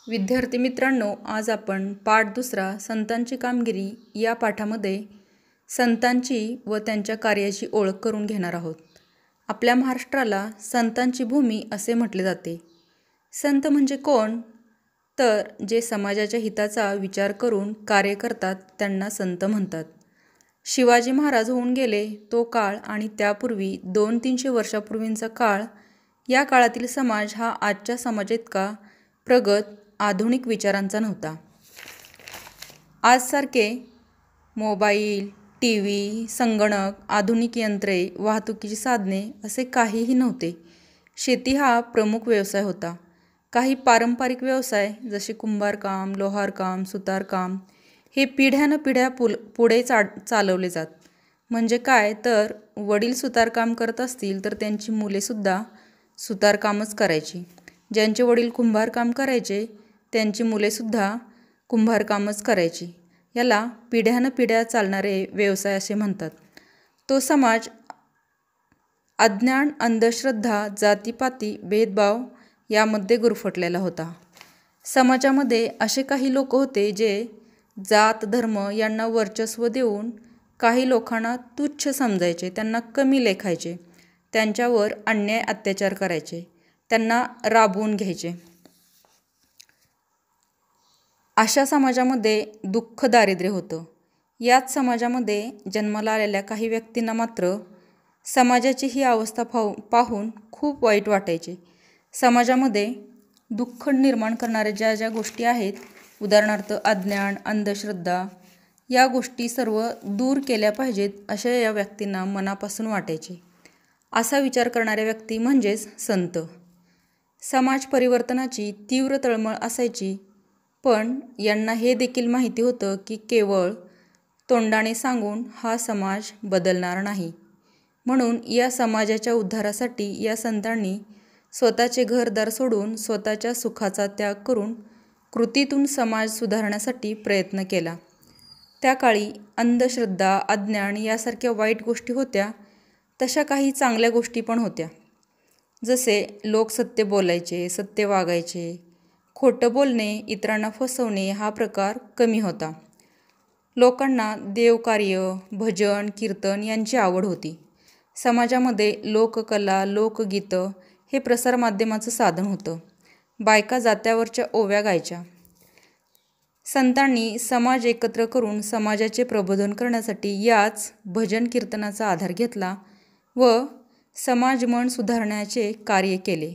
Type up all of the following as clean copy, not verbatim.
विद्यार्थी मित्रांनो, आज आपण पाठ दुसरा संतांची कामगिरी या पाठामध्ये संतांची व त्यांच्या कार्याची ओळख करून घेणार आहोत. आपल्या महाराष्ट्राला संतांची भूमी असे म्हटले जाते. संत म्हणजे कोण? तर जे समाजाच्या हिताचा विचार करून कार्य करतात त्यांना संत म्हणतात. शिवाजी महाराज होऊन गेले तो काळ आणि त्यापूर्वी 200-300 वर्षापूर्वींचा काळ, या काळातील समाज हा आजच्या समाजाइतका प्रगत आधुनिक विचारांचा नव्हता. आजसारखे मोबाईल, टी व्ही, संगणक, आधुनिक यंत्रे, वाहतुकीची साधने असे काहीही नव्हते. शेती हा प्रमुख व्यवसाय होता. काही पारंपरिक व्यवसाय जसे कुंभारकाम, लोहारकाम, सुतारकाम हे पिढ्यानपिढ्या पुढे चालवले जात. म्हणजे काय तर वडील सुतारकाम करत असतील तर त्यांची मुलेसुद्धा सुतारकामच करायची. ज्यांचे वडील कुंभारकाम करायचे त्यांची मुलेसुद्धा कुंभारकामच करायची. याला पिढ्यानपिढ्या चालणारे व्यवसाय असे म्हणतात. तो समाज अज्ञान, अंधश्रद्धा, जातीपाती, भेदभाव यामध्ये गुरफटलेला होता. समाजामध्ये असे काही लोक होते जे जात, धर्म यांना वर्चस्व देऊन काही लोकांना तुच्छ समजायचे, त्यांना कमी लेखायचे, त्यांच्यावर अन्याय अत्याचार करायचे, त्यांना राबवून घ्यायचे. अशा समाजामध्ये दुःख, दारिद्र्य होतं. याच समाजामध्ये जन्माला आलेल्या काही व्यक्तींना मात्र समाजाची ही अवस्था पाहून खूप वाईट वाटायचे. समाजामध्ये दुःख निर्माण करणाऱ्या ज्या गोष्टी आहेत, उदाहरणार्थ अज्ञान, अंधश्रद्धा, या गोष्टी सर्व दूर केल्या पाहिजेत अशा या व्यक्तींना मनापासून वाटायचे. असा विचार करणाऱ्या व्यक्ती म्हणजेच संत. समाज परिवर्तनाची तीव्र तळमळ असायची, पण यांना हे देखील माहिती होतं की केवळ तोंडाने सांगून हा समाज बदलणार नाही. म्हणून या समाजाच्या उद्धारासाठी या संतांनी स्वतःचे घरदार सोडून स्वतःच्या सुखाचा त्याग करून कृतीतून समाज सुधारण्यासाठी प्रयत्न केला. त्या काळी अंधश्रद्धा, अज्ञान यासारख्या वाईट गोष्टी होत्या, तशा काही चांगल्या गोष्टी पण होत्या. जसे लोक सत्य बोलायचे, सत्य वागायचे, खोटं बोलणे, इतरांना फसवणे हा प्रकार कमी होता. लोकांना देवकार्य, भजन, कीर्तन यांची आवड होती. समाजामध्ये लोककला, लोकगीतं हे प्रसारमाध्यमाचं साधन होतं. बायका जात्यावरच्या ओव्या गायच्या. संतांनी समाज एकत्र करून समाजाचे प्रबोधन करण्यासाठी याच भजन कीर्तनाचा आधार घेतला व समाजमन सुधारण्याचे कार्य केले.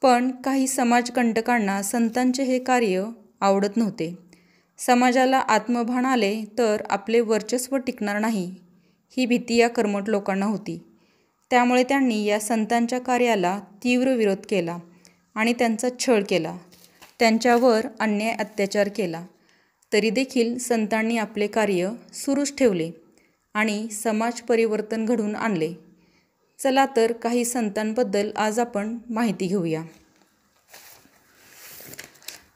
पण काही समाजकंटकांना संतांचे हे कार्य आवडत नव्हते. समाजाला आत्मभान आले तर आपले वर्चस्व टिकणार नाही ही भीती या कर्मठ लोकांना होती. त्यामुळे त्यांनी या संतांच्या कार्याला तीव्र विरोध केला आणि त्यांचा छळ केला, त्यांच्यावर अन्याय अत्याचार केला. तरी देखील संतांनी आपले कार्य सुरूच ठेवले आणि समाज परिवर्तन घडवून आणले. चला तर काही संतांबद्दल आज आपण माहिती घेऊया.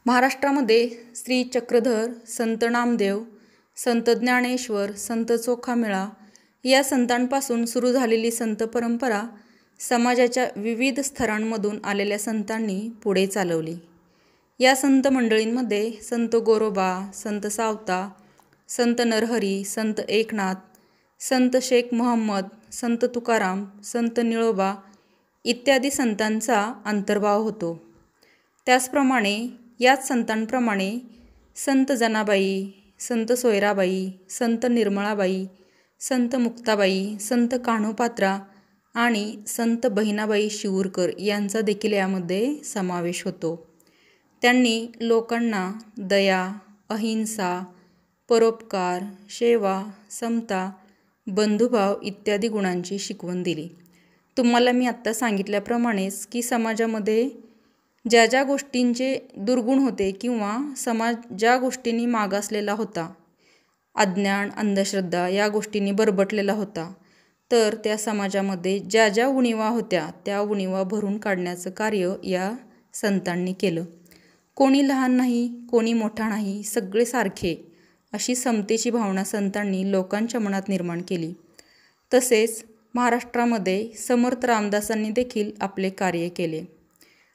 महाराष्ट्रामध्ये श्री चक्रधर, संत नामदेव, संत ज्ञानेश्वर, संत चोखामेळा या संतांपासून सुरू झालेली संत परंपरा समाजाच्या विविध स्तरांमधून आलेल्या संतांनी पुढे चालवली. या संत मंडळींमध्ये संत गोरोबा, संत सावता, संत नरहरी, संत एकनाथ, संत शेख मोहम्मद, संत तुकाराम, संत निळोबा इत्यादी संतांचा अंतर्भाव होतो. त्याचप्रमाणे याच संतांप्रमाणे संत जनाबाई, संत सोयराबाई, संत निर्मळाबाई, संत मुक्ताबाई, संत कान्होपात्रा आणि संत बहिणाबाई शिवूरकर यांचा देखील यामध्ये समावेश होतो. त्यांनी लोकांना दया, अहिंसा, परोपकार, सेवा, समता, बंधुभाव इत्यादी गुणांची शिकवण दिली. तुम्हाला मी आत्ता सांगितल्याप्रमाणेच की समाजामध्ये ज्या ज्या गोष्टींचे दुर्गुण होते किंवा समाज ज्या गोष्टींनी मागासलेला होता, अज्ञान, अंधश्रद्धा या गोष्टींनी बरबटलेला होता, तर त्या समाजामध्ये ज्या ज्या उणिवा होत्या त्या उणिवा भरून काढण्याचं कार्य या संतांनी केलं. कोणी लहान नाही, कोणी मोठा नाही, सगळे सारखे अशी समतेची भावना संतांनी लोकांच्या मनात निर्माण केली. तसेच महाराष्ट्रामध्ये समर्थ रामदासांनी देखील आपले कार्य केले.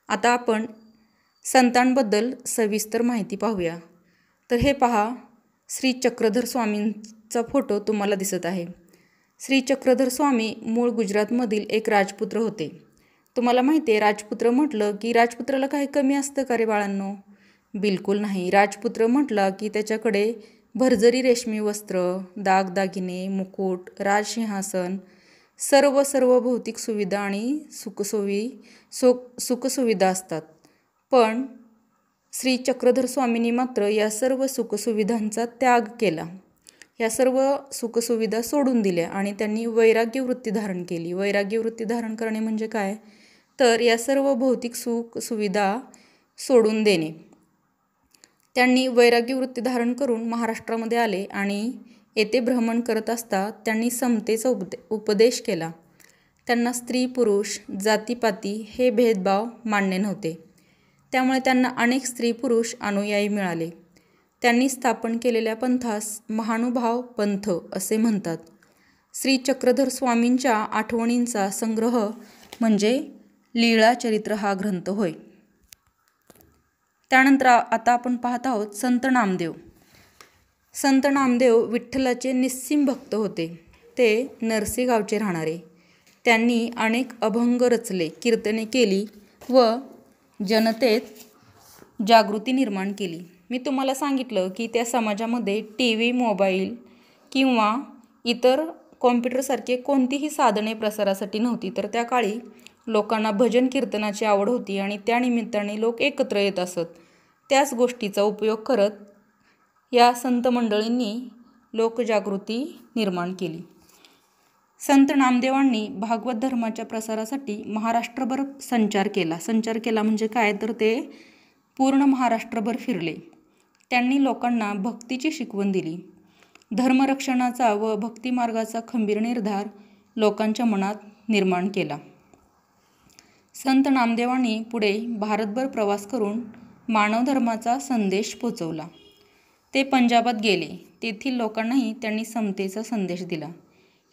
आता आपण संतांबद्दल सविस्तर माहिती पाहूया. तर हे पहा, श्री चक्रधर स्वामींचा फोटो तुम्हाला दिसत आहे. श्री चक्रधर स्वामी मूळ गुजरातमधील एक राजपुत्र होते. तुम्हाला माहिती आहे, राजपुत्र म्हटलं की राजपुत्राला काही कमी असतं का रे बाळांनो? बिलकुल नाही. राजपुत्र म्हटला की त्याच्याकडे भरजरी रेशमी वस्त्र, दागदागिने, मुकुट, राजसिंहासन, सर्व भौतिक सुविधा आणि सुखसुविधा असतात. पण श्री चक्रधर स्वामींनी मात्र या सर्व सुखसुविधांचा त्याग केला. या सर्व सुखसुविधा सोडून दिल्या आणि त्यांनी वैराग्य वृत्ती धारण केली. वैराग्य वृत्ती धारण करणे म्हणजे काय? तर या सर्व भौतिक सुखसुविधा सोडून देणे. त्यांनी वैराग्य वृत्ती धारण करून महाराष्ट्रामध्ये आले आणि येथे भ्रमण करत असता त्यांनी समतेचा उपदेश केला. त्यांना स्त्री पुरुष, जातीपाती हे भेदभाव मान्य नव्हते. त्यामुळे त्यांना अनेक स्त्री पुरुष अनुयायी मिळाले. त्यांनी स्थापन केलेल्या पंथास महानुभाव पंथ असे म्हणतात. श्री चक्रधर स्वामींच्या आठवणींचा संग्रह म्हणजे लीळाचरित्र हा ग्रंथ होय. त्यानंतर आता आपण पाहत आहोत संत नामदेव. संत नामदेव विठ्ठलाचे निस्सीम भक्त होते. ते नरसी गावचे राहणारे. त्यांनी अनेक अभंग रचले, कीर्तने केली व जनतेत जागृती निर्माण केली. मी तुम्हाला सांगितलं की त्या समाजामध्ये TV, मोबाईल किंवा इतर कॉम्प्युटरसारखे कोणतीही साधने प्रसारासाठी नव्हती. तर त्या काळी लोकांना भजन कीर्तनाची आवड होती आणि त्या निमित्ताने लोक एकत्र येत असत. त्याच गोष्टीचा उपयोग करत या संत मंडळींनी लोकजागृती निर्माण केली. संत नामदेवांनी भागवत धर्माच्या प्रसारासाठी महाराष्ट्रभर संचार केला म्हणजे काय? तर ते पूर्ण महाराष्ट्रभर फिरले. त्यांनी लोकांना भक्तीची शिकवण दिली. धर्मरक्षणाचा व भक्तिमार्गाचा खंबीर निर्धार लोकांच्या मनात निर्माण केला. संत नामदेवांनी पुढे भारतभर प्रवास करून मानवधर्माचा संदेश पोचवला. ते पंजाबात गेले. तेथील लोकांनाही त्यांनी समतेचा संदेश दिला.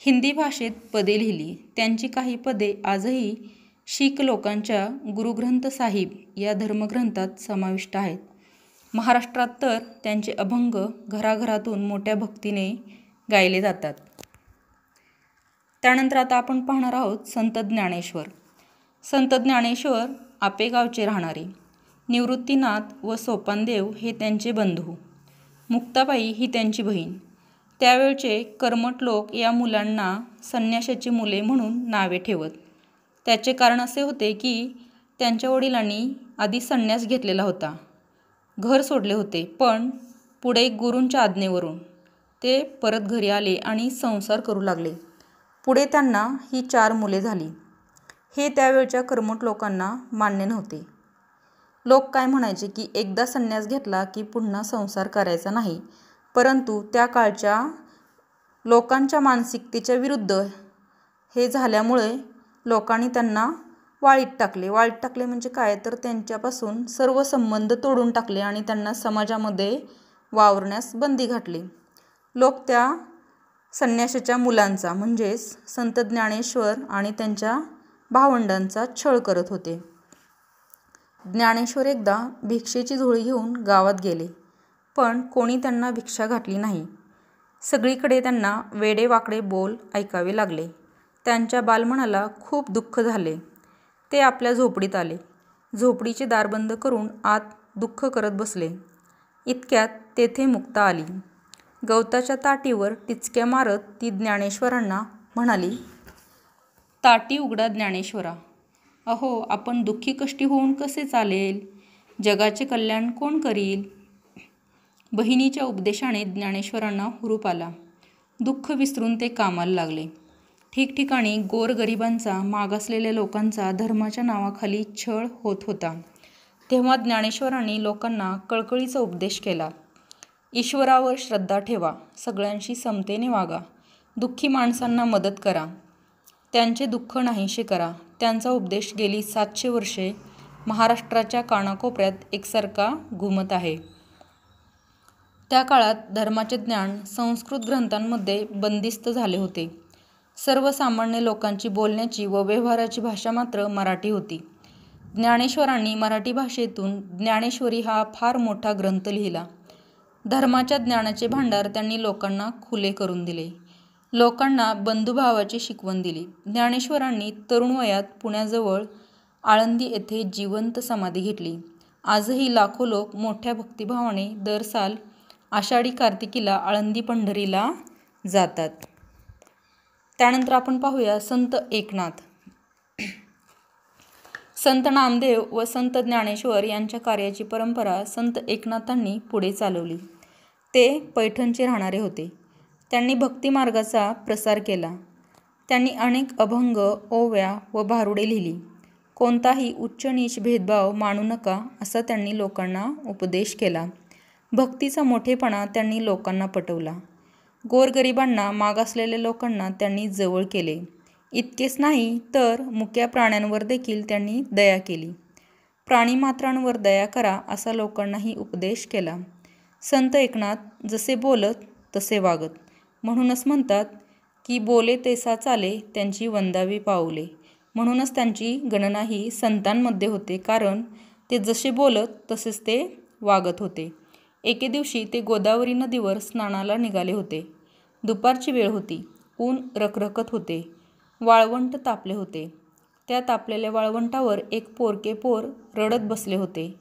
हिंदी भाषेत पदे लिहिली. त्यांची काही पदे आजही शीख लोकांच्या गुरुग्रंथ साहिब या धर्मग्रंथात समाविष्ट आहेत. महाराष्ट्रात तर त्यांचे अभंग घराघरातून मोठ्या भक्तीने गायले जातात. त्यानंतर आता आपण पाहणार आहोत संत ज्ञानेश्वर. संत ज्ञानेश्वर आपेगावचे राहणारे. निवृत्तीनाथ व सोपानदेव हे त्यांचे बंधू. मुक्ताबाई ही त्यांची बहीण. त्यावेळचे कर्मठ लोक या मुलांना संन्याशाची मुले म्हणून नावे ठेवत. त्याचे कारण असे होते की त्यांच्या वडिलांनी आधी संन्यास घेतलेला होता, घर सोडले होते, पण पुढे गुरूंच्या आज्ञेवरून ते परत घरी आले आणि संसार करू लागले. पुढे त्यांना ही 4 मुले झाली. हे त्यावेळच्या कर्मठ लोकांना मान्य नव्हते. लोक काय म्हणायचे की एकदा संन्यास घेतला की पुन्हा संसार करायचा नाही. परंतु त्या काळच्या लोकांच्या मानसिकतेच्या विरुद्ध हे झाल्यामुळे लोकांनी त्यांना वाळीत टाकले म्हणजे काय? तर त्यांच्यापासून सर्व संबंध तोडून टाकले आणि त्यांना समाजामध्ये वावरण्यास बंदी घातली. लोक त्या संन्याशाच्या मुलांचा म्हणजेच संत ज्ञानेश्वर आणि त्यांच्या भावंडांचा छळ करत होते. ज्ञानेश्वर एकदा भिक्षेची झोळी घेऊन गावात गेले, पण कोणी त्यांना भिक्षा घातली नाही. सगळीकडे त्यांना वेडेवाकडे बोल ऐकावे लागले. त्यांच्या बालमनाला खूप दुःख झाले. ते आपल्या झोपडीत आले. झोपडीचे दार बंद करून आत दुःख करत बसले. इतक्यात तेथे मुक्ता आली. गवताच्या ताटीवर टिचक्या मारत ती ज्ञानेश्वरांना म्हणाली, ताटी उघडा ज्ञानेश्वरा. अहो, आपण दुःखी कष्टी होऊन कसे चालेल? जगाचे कल्याण कोण करील? बहिणीच्या उपदेशाने ज्ञानेश्वरांना हुरूप आला. दुःख विसरून ते कामाला लागले. ठिकठिकाणी गोरगरिबांचा, मागासलेल्या लोकांचा धर्माच्या नावाखाली छळ होत होता. तेव्हा ज्ञानेश्वरांनी लोकांना कळकळीचा उपदेश केला. ईश्वरावर श्रद्धा ठेवा, सगळ्यांशी समतेने वागा, दुःखी माणसांना मदत करा, त्यांचे दुःख नाहीसे करा. त्यांचा उपदेश गेली 700 वर्षे महाराष्ट्राच्या कानाकोपऱ्यात एकसारखा घुमत आहे. त्या काळात धर्माचे ज्ञान संस्कृत ग्रंथांमध्ये बंदिस्त झाले होते. सर्वसामान्य लोकांची बोलण्याची व व्यवहाराची भाषा मात्र मराठी होती. ज्ञानेश्वरांनी मराठी भाषेतून ज्ञानेश्वरी हा फार मोठा ग्रंथ लिहिला. धर्माच्या ज्ञानाचे भांडार त्यांनी लोकांना खुले करून दिले. लोकांना बंधुभावाची शिकवण दिली. ज्ञानेश्वरांनी तरुण वयात पुण्याजवळ आळंदी येथे जिवंत समाधी घेतली. आजही लाखो लोक मोठ्या भक्तिभावाने दर साल आषाढी कार्तिकीला आळंदी पंढरीला जातात. त्यानंतर आपण पाहूया संत एकनाथ. संत नामदेव व संत ज्ञानेश्वर यांच्या कार्याची परंपरा संत एकनाथांनी पुढे चालवली. ते पैठणचे राहणारे होते. त्यांनी भक्तिमार्गाचा प्रसार केला. त्यांनी अनेक अभंग, ओव्या व भारुडे लिहिली. कोणताही उच्च नीच भेदभाव मानू नका असा त्यांनी लोकांना उपदेश केला. भक्तीचा मोठेपणा त्यांनी लोकांना पटवला. गोरगरिबांना, मागासलेल्या लोकांना त्यांनी जवळ केले. इतकेच नाही तर मुक्या प्राण्यांवर देखील त्यांनी दया केली. प्राणीमात्रांवर दया करा असा लोकांनाही उपदेश केला. संत एकनाथ जसे बोलत तसे वागत. म्हणूनच म्हणतात की बोले तैसा चाले त्यांची वंदावी पाऊले. म्हणूनच त्यांची गणनाही संतांमध्ये होते, कारण ते जसे बोलत तसेच ते वागत होते. एके दिवशी ते गोदावरी नदीवर स्नानाला निघाले होते. दुपारची वेळ होती. ऊन रखरखत होते. वाळवंट तापले होते. त्या तापलेल्या वाळवंटावर एक पोरके पोर रडत बसले होते.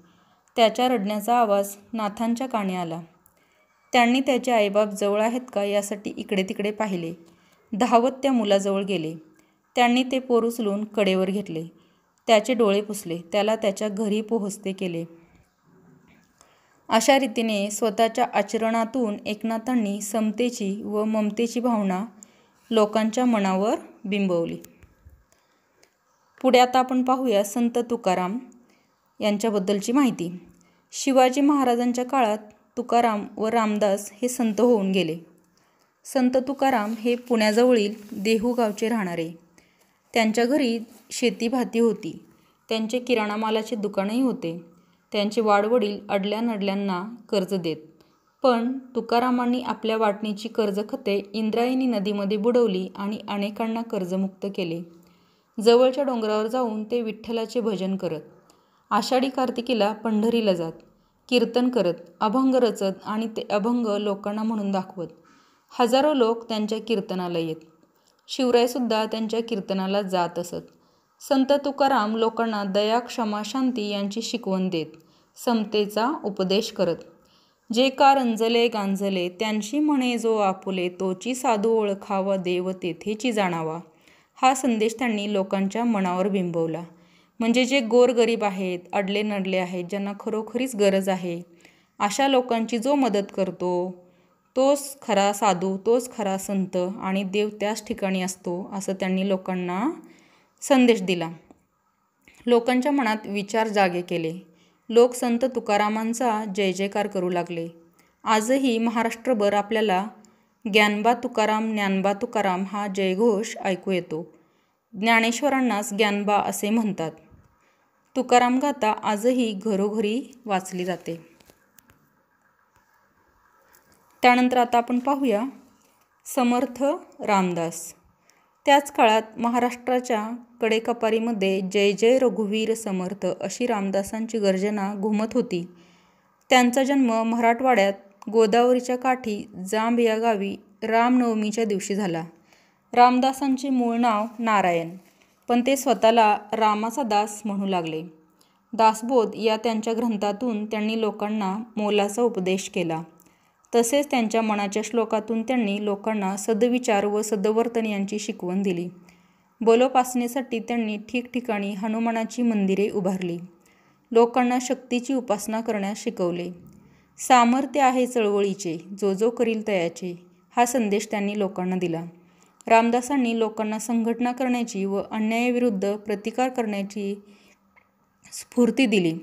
त्याच्या रडण्याचा आवाज नाथांच्या कानी आला. त्यांनी त्याचे आईबाप जवळ आहेत का यासाठी इकडे तिकडे पाहिले. धावत त्या मुलाजवळ गेले. त्यांनी ते पोर उचलून कडेवर घेतले. त्याचे डोळे पुसले. त्याला त्याच्या घरी पोहोचते केले. अशा रीतीने स्वतःच्या आचरणातून एकनाथांनी समतेची व ममतेची भावना लोकांच्या मनावर बिंबवली. पुढे आता आपण पाहूया संत तुकाराम यांच्याबद्दलची माहिती. शिवाजी महाराजांच्या काळात तुकाराम व रामदास हे संत होऊन गेले. संत तुकाराम हे पुण्याजवळील देहू गावचे राहणारे. त्यांच्या घरी शेतीभाती होती. त्यांचे किराणा मालाचे दुकानही होते. त्यांचे वाडवडील अडल्या नडल्यांना कर्ज देत. पण तुकारामांनी आपल्या वाटणीची कर्जखते इंद्रायणी नदीमध्ये बुडवली आणि अनेकांना कर्जमुक्त केले. जवळच्या डोंगरावर जाऊन ते विठ्ठलाचे भजन करत, आषाढी कार्तिकीला पंढरीला जात, कीर्तन करत, अभंग रचत आणि ते अभंग लोकांना म्हणून दाखवत. हजारो लोक त्यांच्या कीर्तनाला येत. शिवरायसुद्धा त्यांच्या कीर्तनाला जात असत. संत तुकाराम लोकांना दया, क्षमा, शांती यांची शिकवण देत. समतेचा उपदेश करत. जे का रंजले गांजले त्यांची म्हणे जो आपुले, तोची साधू ओळखावा देव तेथेची जाणावा. हा संदेश त्यांनी लोकांच्या मनावर बिंबवला. म्हणजे जे गोरगरीब आहेत, अडले नडले आहेत, ज्यांना खरोखरीच गरज आहे, अशा लोकांची जो मदत करतो तोच खरा साधू, तोच खरा संत आणि देव त्याच ठिकाणी असतो, असं त्यांनी लोकांना संदेश दिला. लोकांच्या मनात विचार जागे केले. लोक संत तुकारामांचा जय जयकार करू लागले. आजही महाराष्ट्रभर आपल्याला ज्ञानबा तुकाराम, ज्ञानबा तुकाराम हा जयघोष ऐकू येतो. ज्ञानेश्वरांनाच ज्ञानबा असे म्हणतात. तुकाराम गाथा आजही घरोघरी वाचली जाते. त्यानंतर आता आपण पाहूया समर्थ रामदास. त्याच काळात महाराष्ट्राच्या कडेकपारीमध्ये जय जय रघुवीर समर्थ अशी रामदासांची गर्जना घुमत होती. त्यांचा जन्म मराठवाड्यात गोदावरीच्या काठी जांब या गावी रामनवमीच्या दिवशी झाला. रामदासांचे मूळ नाव नारायण, पण ते स्वतःला रामाचा दास म्हणू लागले. दासबोध या त्यांच्या ग्रंथातून त्यांनी लोकांना मोलाचा उपदेश केला. तसेच त्यांच्या मनाच्या श्लोकातून त्यांनी लोकांना सद्विचार व सद्वर्तन यांची शिकवण दिली. बलोपासनेसाठी त्यांनी ठिकठिकाणी हनुमानाची मंदिरे उभारली. लोकांना शक्तीची उपासना करण्यास शिकवले. सामर्थ्य आहे चळवळीचे, जो जो करील तयाचे, हा संदेश त्यांनी लोकांना दिला. रामदासांनी लोकांना संघटना करण्याची व अन्यायाविरुद्ध प्रतिकार करण्याची स्फूर्ती दिली.